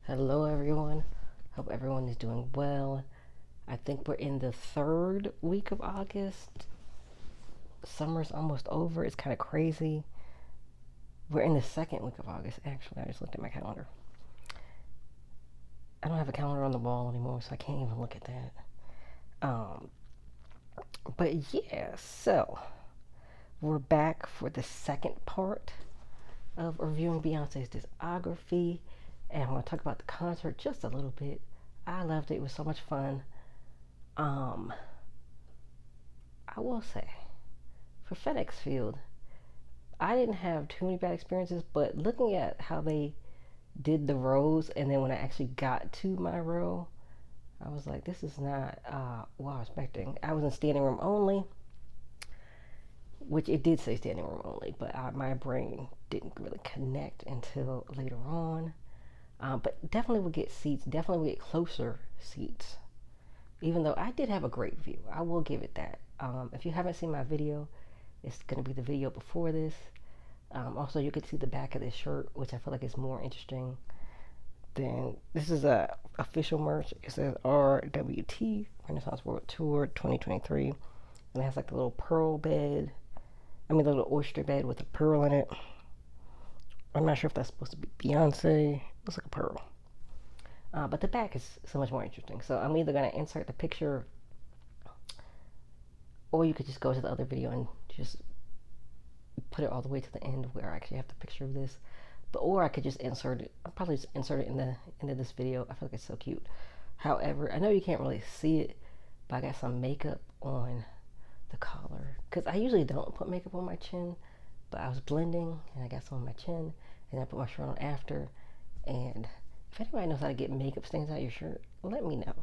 Hello, everyone. Hope everyone is doing well. I think we're in the third week of August. Summer's almost over. It's kind of crazy. We're in the second week of August, actually. I just looked at my calendar. I don't have a calendar on the wall anymore, so I can't even look at that. Um, but yeah, so we're back for the second part of reviewing Beyonce's discography, and I'm going to talk about the concert just a little bit. I loved it. It was so much fun. Um, I will say, for FedEx Field, I didn't have too many bad experiences, but looking at how they did the rows, and then when I actually got to my row, I was like, this is not what I was expecting. I was in standing room only, which it did say standing room only, but my brain didn't really connect until later on. But definitely would get seats, definitely would get closer seats, even though I did have a great view. I will give it that. If you haven't seen my video, it's going to be the video before this. Also, you can see the back of this shirt, which I feel like is more interesting than this is a official merch. It says RWT Renaissance World Tour 2023, and it has like the little pearl bed. I mean, the little oyster bed with a pearl in it. I'm not sure if that's supposed to be Beyonce. It looks like a pearl. But the back is so much more interesting. So I'm either going to insert the picture, or you could just go to the other video and just put it all the way to the end where I actually have the picture of this. But or I could just insert it. I'll probably just insert it in the end of this video. I feel like it's so cute. However, I know you can't really see it, but I got some makeup on the collar because I usually don't put makeup on my chin, but I was blending and I got some on my chin, and I put my shirt on after. And if anybody knows how to get makeup stains out of your shirt, let me know.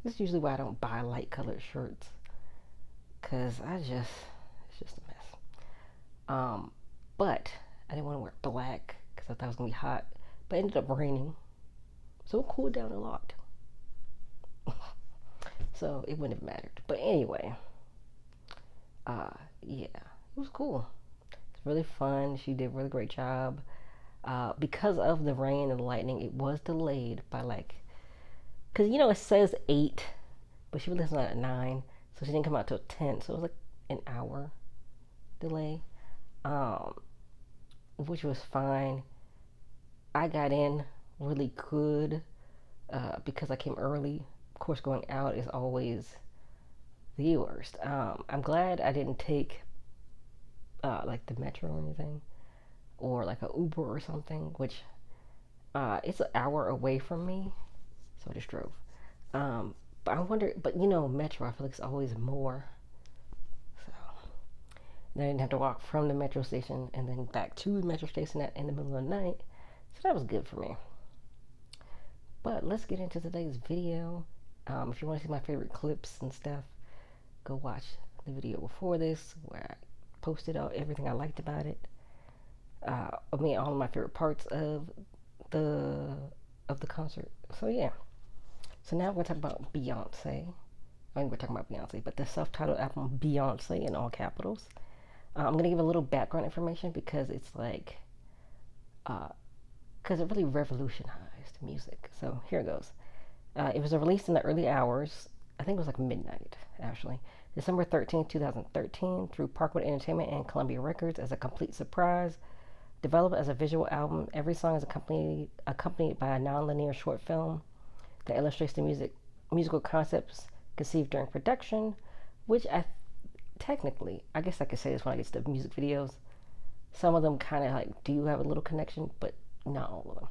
This is usually why I don't buy light colored shirts, because it's just a mess. But I didn't want to wear black because I thought it was going to be hot, but it ended up raining, so it cooled down a lot. So it wouldn't have mattered. But anyway, yeah, it was cool. It's really fun. She did a really great job. Because of the rain and the lightning, it was delayed by like, because it says 8, but she released it at 9, so she didn't come out till 10, so it was like an hour delay, um, which was fine. I got in really good because I came early. Of course, going out is always the worst. I'm glad I didn't take like the metro or anything, or like a Uber or something, which it's an hour away from me, so I just drove. But I wonder, but metro, I feel like it's always more. So then I didn't have to walk from the metro station and then back to the metro station in the middle of the night. So that was good for me. But let's get into today's video. If you want to see my favorite clips and stuff, go watch the video before this where I posted out everything I liked about it. All of my favorite parts the of the concert. So yeah. So now we're talking about Beyonce. I mean, we're talking about Beyonce, but the self-titled album Beyonce in all capitals. I'm gonna give a little background information because it's like, because it really revolutionized music. So here it goes. It was released in the early hours. I think it was like midnight, actually. December 13th, 2013, through Parkwood Entertainment and Columbia Records as a complete surprise. Developed as a visual album, every song is accompanied by a non-linear short film that illustrates the musical concepts conceived during production, which I guess I could say this when I get to the music videos. Some of them kind of like do have a little connection, but not all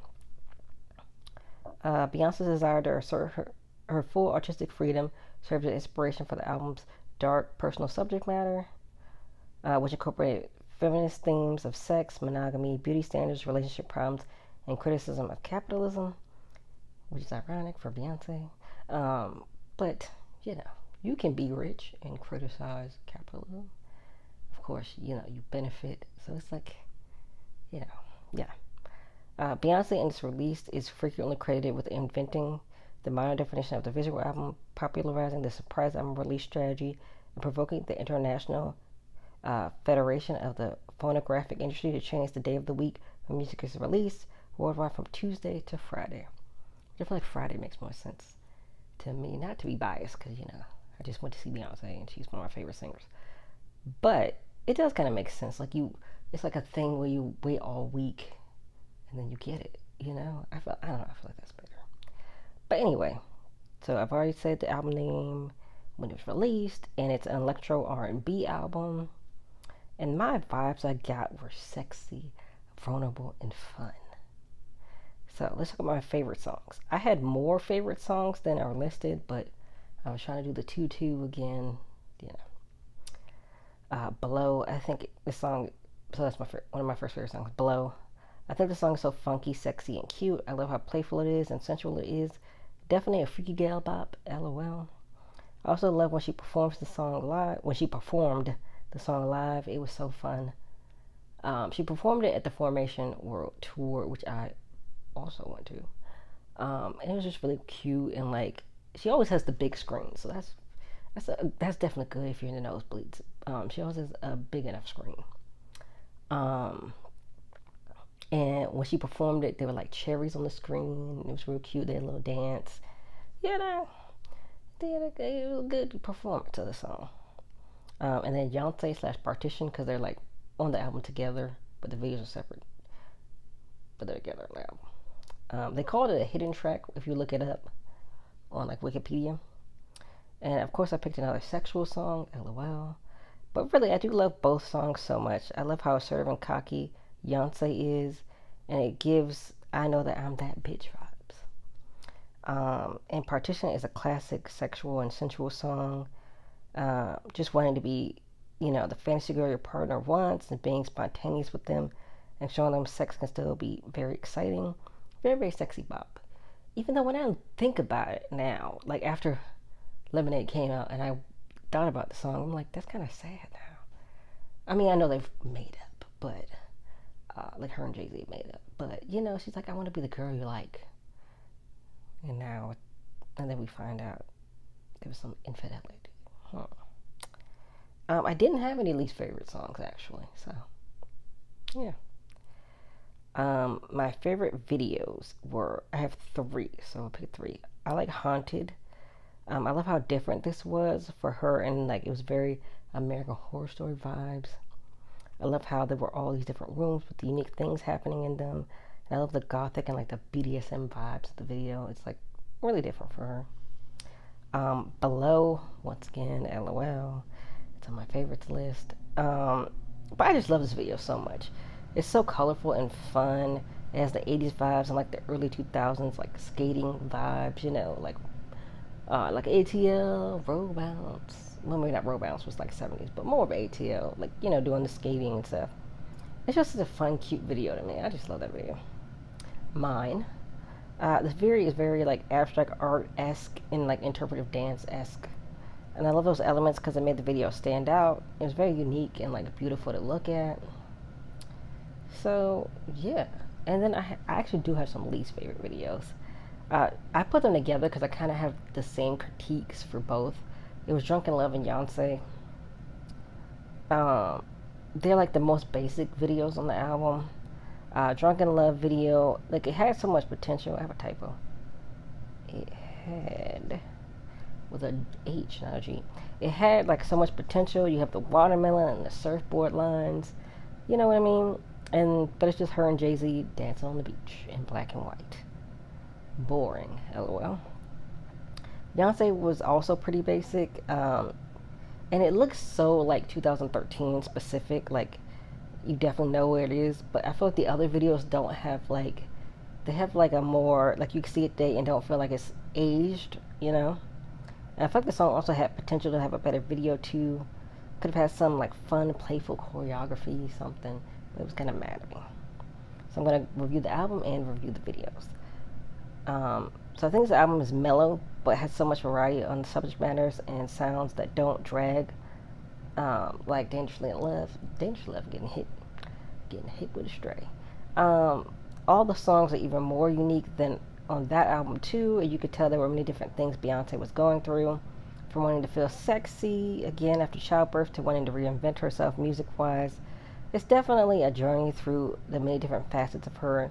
of them. Beyonce's desire to assert her full artistic freedom served as inspiration for the album's dark personal subject matter, which incorporated feminist themes of sex, monogamy, beauty standards, relationship problems, and criticism of capitalism, which is ironic for Beyonce. But, you can be rich and criticize capitalism. Of course, you benefit. So it's like, yeah. Beyonce in its release is frequently credited with inventing the modern definition of the visual album, popularizing the surprise album release strategy, and provoking the International Federation of the Phonographic Industry to change the day of the week when music is released worldwide from Tuesday to Friday. I feel like Friday makes more sense to me. Not to be biased, because I just went to see Beyonce and she's one of my favorite singers. But it does kind of make sense. Like it's like a thing where you wait all week and then you get it. I don't know. I feel like that's better. But anyway, so I've already said the album name, when it was released, and it's an electro R&B album. And my vibes I got were sexy, vulnerable, and fun. So let's look at my favorite songs. I had more favorite songs than are listed, but I was trying to do the 2-2 again. You know, Below. I think this song. So that's one of my first favorite songs. Below. I think the song is so funky, sexy, and cute. I love how playful it is and sensual it is. Definitely a freaky gal bop. LOL. I also love when she performs the song live. When she performed the song live, it was so fun. She performed it at the Formation World Tour, which I also went to. And it was just really cute, and like she always has the big screen, so that's definitely good if you're in the nosebleeds. She always has a big enough screen. And when she performed it, there were like cherries on the screen. It was real cute. They had a little dance. They had a good performance of the song. And then Beyonce / Partition, because they're like on the album together, but the videos are separate, but they're together on the album. They called it a hidden track if you look it up on like Wikipedia. And of course, I picked another sexual song, LOL. But really, I do love both songs so much. I love how assertive and cocky Beyonce is, and it gives I Know That I'm That Bitch vibes. And Partition is a classic sexual and sensual song. Just wanting to be, the fantasy girl your partner wants and being spontaneous with them and showing them sex can still be very exciting. Very, very sexy bop. Even though when I think about it now, like after Lemonade came out and I thought about the song, I'm like, that's kind of sad now. I mean, I know they've made up, but like her and Jay-Z made up. But, she's like, I want to be the girl you like. And then we find out there was some infidelity. I didn't have any least favorite songs, actually. So, yeah. My favorite videos I have 3, so I'll pick 3. I like Haunted. I love how different this was for her, and like it was very American Horror Story vibes. I love how there were all these different rooms with unique things happening in them. And I love the gothic and like the BDSM vibes of the video. It's like really different for her. Below, once again, LOL. It's on my favorites list. But I just love this video so much. It's so colorful and fun. It has the 80s vibes and like the early 2000s like skating vibes, like ATL, roll bounce. Well, maybe not roll bounce, was like 70s, but more of ATL, like, doing the skating and stuff. It's just a fun, cute video to me. I just love that video. Mine. This video is very like abstract art-esque and like interpretive dance-esque. And I love those elements because it made the video stand out. It was very unique and like beautiful to look at. So, yeah. And then I actually do have some least favorite videos. I put them together because I kind of have the same critiques for both. It was Drunk in Love and Beyonce. They're like the most basic videos on the album. Drunk in Love video, like it had so much potential. I have a typo. It had with a H, not a G. It had like so much potential. You have the watermelon and the surfboard lines. You know what I mean? But it's just her and Jay-Z dancing on the beach in black and white. Boring, LOL. Beyonce was also pretty basic, and it looks so like 2013 specific. Like you definitely know where it is, but I feel like the other videos don't have like they have like a more like you can see it today and don't feel like it's aged, And I feel like the song also had potential to have a better video too. Could have had some like fun, playful choreography, something, but it was kind of mad at me. So I'm gonna review the album and review the videos. So I think this album is mellow, but has so much variety on subject matters and sounds that don't drag. Like Dangerously in Love, getting hit with a stray. All the songs are even more unique than on that album too, and you could tell there were many different things Beyonce was going through, from wanting to feel sexy again after childbirth to wanting to reinvent herself music-wise. It's definitely a journey through the many different facets of her.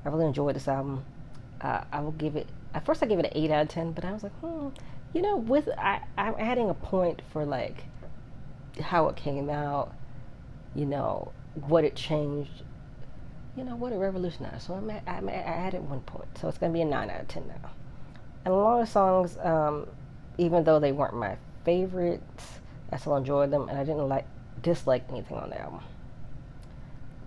I really enjoyed this album. I At first I gave it an 8 out of 10, but I was like, with I'm adding a point for like how it came out, what it changed, what it revolutionized. So I added 1 point. So it's going to be a 9 out of 10 now. And a lot of songs, even though they weren't my favorites, I still enjoyed them, and I didn't dislike anything on the album.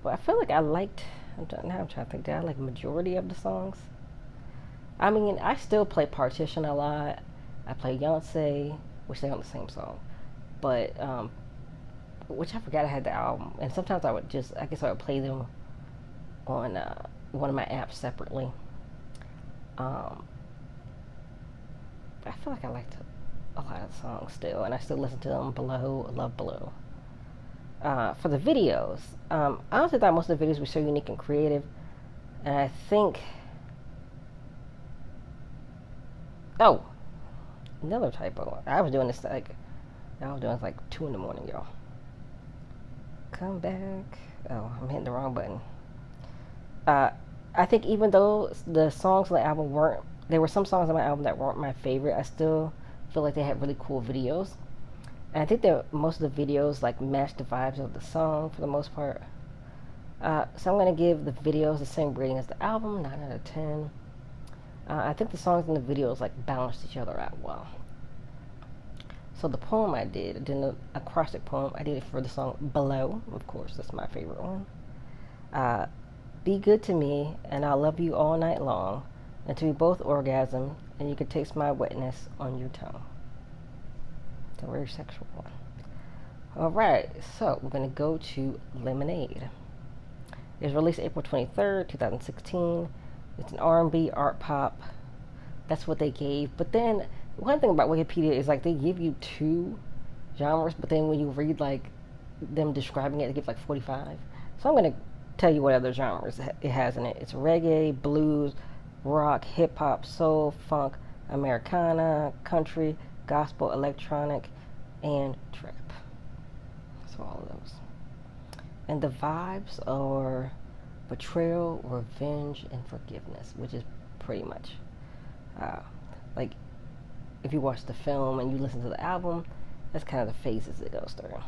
But I feel like I'm trying to think, did I like majority of the songs? I mean, I still play Partition a lot. I play Beyoncé, which they on the same song. But, which I forgot I had the album. And sometimes I guess I would play them on one of my apps separately. I feel like I liked a lot of songs still, and I still listen to them. Below, I love Below. For the videos, I honestly thought most of the videos were so unique and creative, and I think, oh, another typo. I was doing this like 2 in the morning, y'all. Come back. Oh, I'm hitting the wrong button. I think even though the songs on the album there were some songs on my album that weren't my favorite, I still feel like they had really cool videos. And I think that most of the videos like match the vibes of the song for the most part. So I'm going to give the videos the same rating as the album, 9 out of 10. I think the songs and the videos like balanced each other out well. So the poem I did an acrostic poem. I did it for the song Below. Of course, that's my favorite one. Be good to me, and I'll love you all night long, until we both orgasm, and you can taste my wetness on your tongue. It's a very sexual one. Alright, so we're going to go to Lemonade. It was released April 23rd, 2016. It's an R&B, art pop. That's what they gave. But then, one thing about Wikipedia is like they give you 2 genres, but then when you read like them describing it, they give like 45. So I'm going to tell you what other genres it has in it. It's reggae, blues, rock, hip-hop, soul, funk, Americana, country, gospel, electronic, and trap. So all of those. And the vibes are betrayal, revenge, and forgiveness, which is pretty much like if you watch the film and you listen to the album, that's kind of the phases it goes through.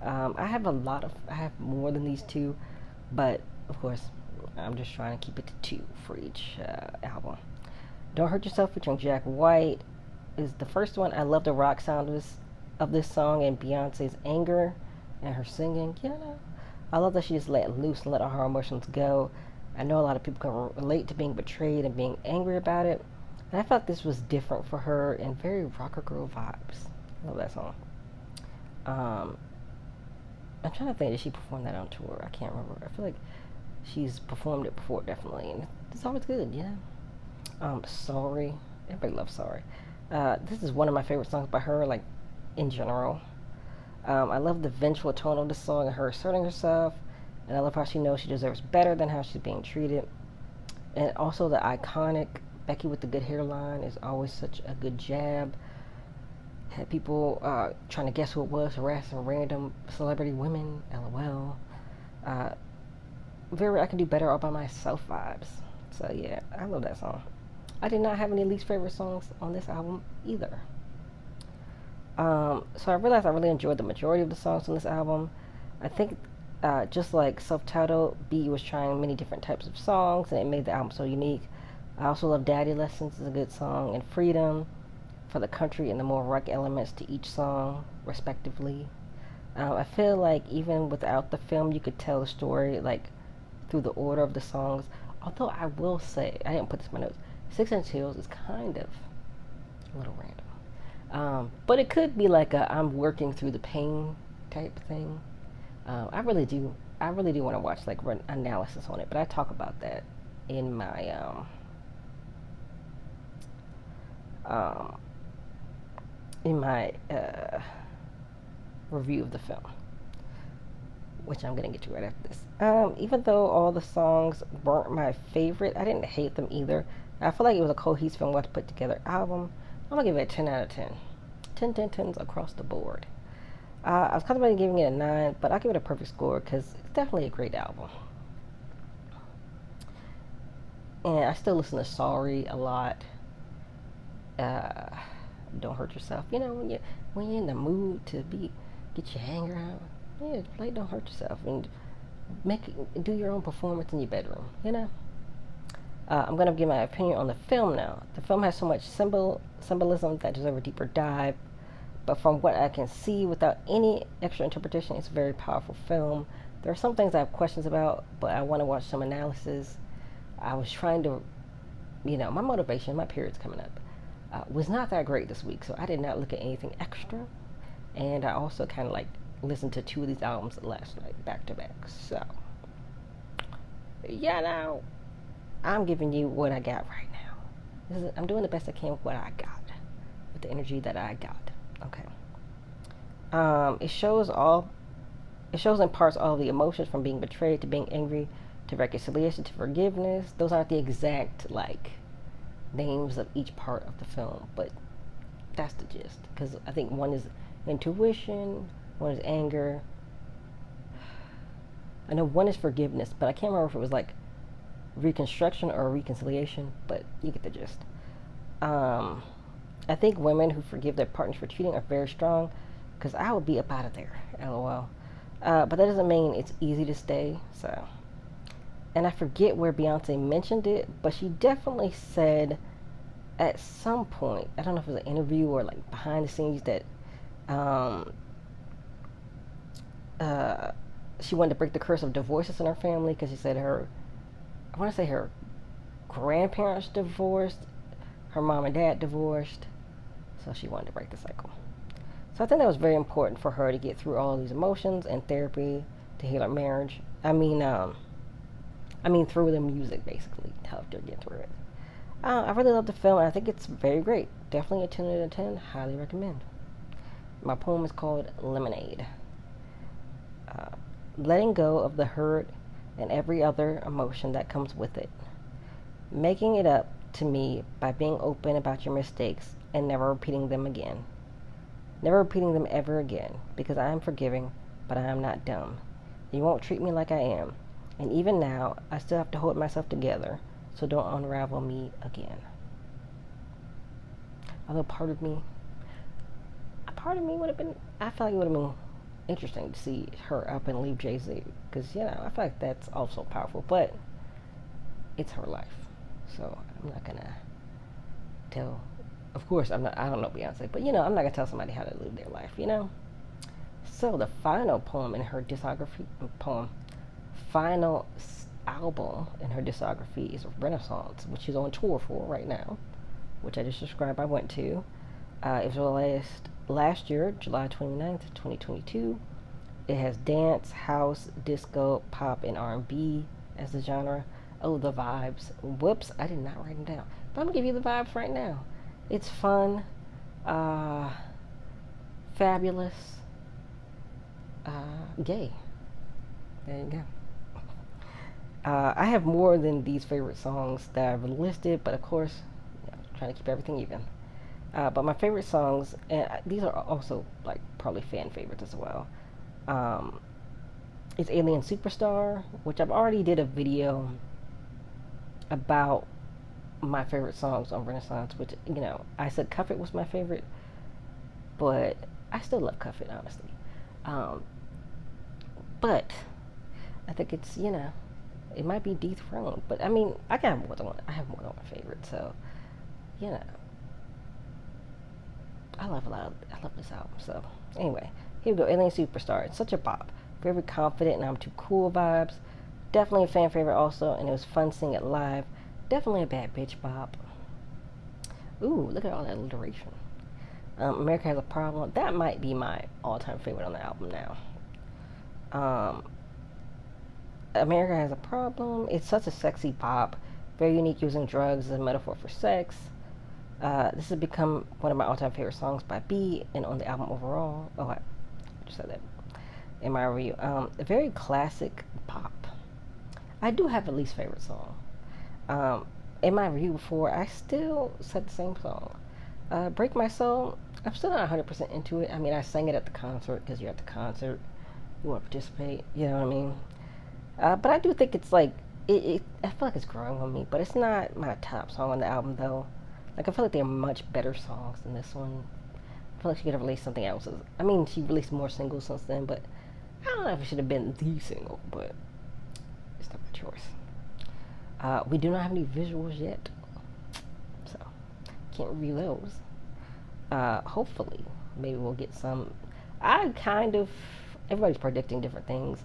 I have more than these 2, but of course I'm just trying to keep it to 2 for each album. Don't Hurt Yourself featuring Jack White is the first one. I love the rock sound of this song and Beyonce's anger and her singing. I love that she just let loose and let all her emotions go. I know a lot of people can relate to being betrayed and being angry about it. And I felt this was different for her and very rocker girl vibes. I love that song. I'm trying to think, did she perform that on tour? I can't remember. I feel like she's performed it before, definitely. And it's always good, Sorry. Everybody loves Sorry. This is one of my favorite songs by her, like, in general. I love the vengeful tone of the song and her asserting herself. And I love how she knows she deserves better than how she's being treated. And also the iconic Becky with the good hairline is always such a good jab. Had people trying to guess who it was, harassing random celebrity women, LOL. Very I Can Do Better All By Myself vibes. So yeah, I love that song. I did not have any least favorite songs on this album either. So I realized I really enjoyed the majority of the songs on this album. I think just like Self-Titled, B was trying many different types of songs, and it made the album so unique. I also love Daddy Lessons is a good song, and Freedom for the country and the more rock elements to each song, respectively. I feel like even without the film, you could tell the story like through the order of the songs. Although I will say, I didn't put this in my notes, 6 Inch Heels is kind of a little random. But it could be like a I'm working through the pain type thing. I really do want to watch like run analysis on it, but I talk about that in my review of the film, which I'm gonna get to right after this. Even though all the songs weren't my favorite, I didn't hate them either. I feel like it was a cohesive and well put together album. I'm gonna give it a 10 out of 10. 10s across the board. I was contemplating giving it a 9, but I'll give it a perfect score because it's definitely a great album. And I still listen to Sorry a lot. Uh, don't hurt yourself. When you're in the mood to get your anger out, yeah, like don't hurt yourself and do your own performance in your bedroom. I'm gonna give my opinion on the film now. The film has so much symbolism that deserves a deeper dive. But from what I can see, without any extra interpretation, it's a very powerful film. There are some things I have questions about, but I want to watch some analysis. I was trying to, my motivation, my period's coming up, was not that great this week, so I did not look at anything extra. And I also kind of like listened to two of these albums last night, back to back. So, now I'm giving you what I got right now. I'm doing the best I can with what I got, with the energy that I got. Okay. It shows in parts all the emotions from being betrayed to being angry to reconciliation to forgiveness. Those aren't the exact names of each part of the film, but that's the gist. Because I think one is intuition, one is anger. I know one is forgiveness, but I can't remember if it was reconstruction or reconciliation, but you get the gist. I think women who forgive their partners for cheating are very strong, because I would be up out of there, lol. But that doesn't mean it's easy to stay, so. And I forget where Beyonce mentioned it, but she definitely said at some point, I don't know if it was an interview or behind the scenes, that she wanted to break the curse of divorces in her family, because she said I want to say her grandparents divorced, her mom and dad divorced, so she wanted to break the cycle. So I think that was very important for her to get through all of these emotions and therapy to heal her marriage. I mean through the music, basically, helped her get through it. I really love the film, and I think it's very great. Definitely a 10 out of 10. Highly recommend. My poem is called Lemonade. Letting go of the hurt and every other emotion that comes with it. Making it up to me by being open about your mistakes and never repeating them again. Never repeating them ever again, because I am forgiving, but I am not dumb. You won't treat me like I am. And even now, I still have to hold myself together, so don't unravel me again. Although part of me would have been, I feel like it would have been interesting to see her up and leave Jay-Z, because, I feel like that's also powerful, but it's her life. So I'm not gonna tell, of course, I don't know Beyonce, but, I'm not gonna tell somebody how to live their life, So the final poem in her discography, final album in her discography is Renaissance, which she's on tour for right now, which I just described I went to. It was released last year, July 29th, 2022. It has dance, house, disco, pop, and R&B as the genre. Oh, the vibes. Whoops, I did not write them down. But I'm going to give you the vibes right now. It's fun, fabulous, gay. There you go. I have more than these favorite songs that I've listed, but of course, trying to keep everything even. But my favorite songs, and these are also probably fan favorites as well. It's Alien Superstar, which I've already did a video about my favorite songs on Renaissance, which, I said Cuff It was my favorite, but I still love Cuff It, honestly. But I think it's, it might be dethroned, but I have more than one favorite, so, I love this album. So anyway, here we go. Alien Superstar. It's such a bop. Very confident and I'm too cool vibes. Definitely a fan favorite also, and it was fun seeing it live. Definitely a bad bitch bop. Ooh, look at all that alliteration. America Has a Problem. That might be my all-time favorite on the album now. America Has a Problem. It's such a sexy pop. Very unique, using drugs as a metaphor for sex. This has become one of my all-time favorite songs by B, and on the album overall. Oh, I just said that in my review. A very classic pop. I do have a least favorite song. In my review before, I still said the same song. Break My Soul. I'm still not 100% into it. I sang it at the concert, because you're at the concert. You want to participate. You know what I mean? But I do think it's I feel like it's growing on me, but it's not my top song on the album, though. Like, I feel like they're much better songs than this one. I feel like she could have released something else. I mean, she released more singles since then, but I don't know if it should have been the single, but it's not my choice. We do not have any visuals yet, so can't review those. Hopefully, maybe we'll get some. I kind of, everybody's predicting different things.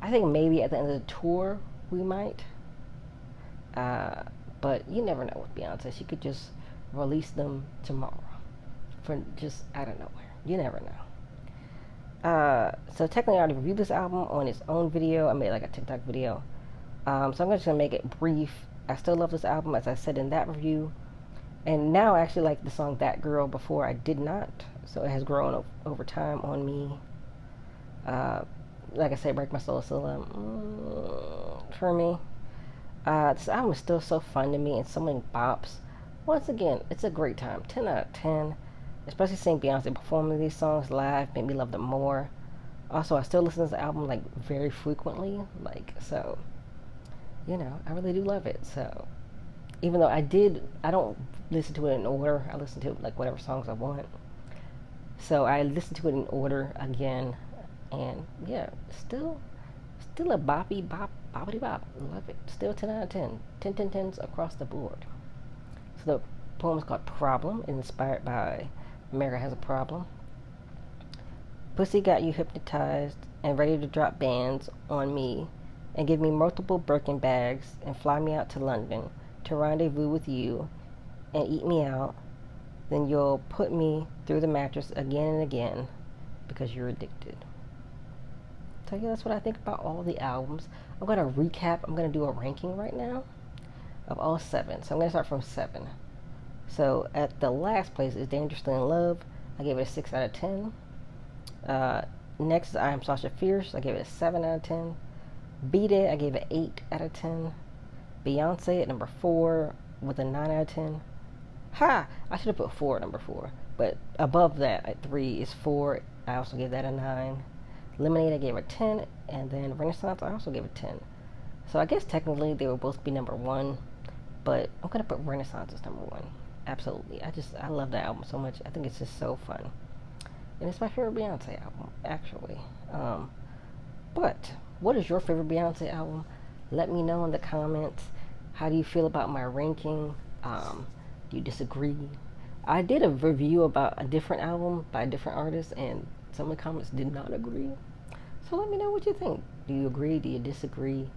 I think maybe at the end of the tour we might. Uh, but you never know with Beyonce. She could just release them tomorrow for just out of nowhere. You never know. So technically, I already reviewed this album on its own video. I made like a TikTok video. So I'm just gonna make it brief. I still love this album, as I said in that review. And now I actually like the song That Girl. Before I did not. So it has grown over time on me. Like I said, Break My Soul is still for me. This album is still so fun to me and so many bops. Once again, it's a great time. 10 out of 10. Especially seeing Beyonce performing these songs live made me love them more. Also, I still listen to this album like very frequently. So, I really do love it. So, even though I don't listen to it in order. I listen to like whatever songs I want. So I listened to it in order again, and yeah, still a boppity bop. Love it. Still 10 out of 10. 10 10 10s across the board. So the poem is called Problem, inspired by America Has a Problem. Pussy got you hypnotized and ready to drop bands on me and give me multiple Birkin bags and fly me out to London to rendezvous with you and eat me out. Then you'll put me through the mattress again and again because you're addicted. So yeah, that's what I think about all the albums. I'm going to recap. I'm going to do a ranking right now of all 7. So I'm going to start from 7. So at the last place is Dangerously in Love. I gave it a 6 out of 10. Next is I Am Sasha Fierce. I gave it a 7 out of 10. Beat It, I gave it 8 out of 10. Beyonce at number 4 with a 9 out of 10. Ha! I should have put 4 at number 4. But above that at 3 is 4. I also gave that a 9. Lemonade, I gave a 10. And then Renaissance, I also gave a 10. So I guess technically they will both be number 1. But I'm going to put Renaissance as number 1. Absolutely. I love that album so much. I think it's just so fun. And it's my favorite Beyonce album, actually. But what is your favorite Beyonce album? Let me know in the comments. How do you feel about my ranking? Do you disagree? I did a review about a different album by a different artist, and some of the comments did not agree. So let me know what you think. Do you agree? Do you disagree?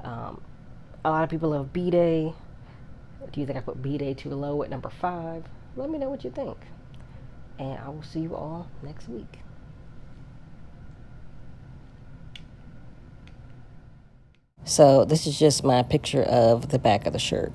A lot of people love B-Day. Do you think I put B-Day too low at number 5? Let me know what you think. And I will see you all next week. So this is just my picture of the back of the shirt.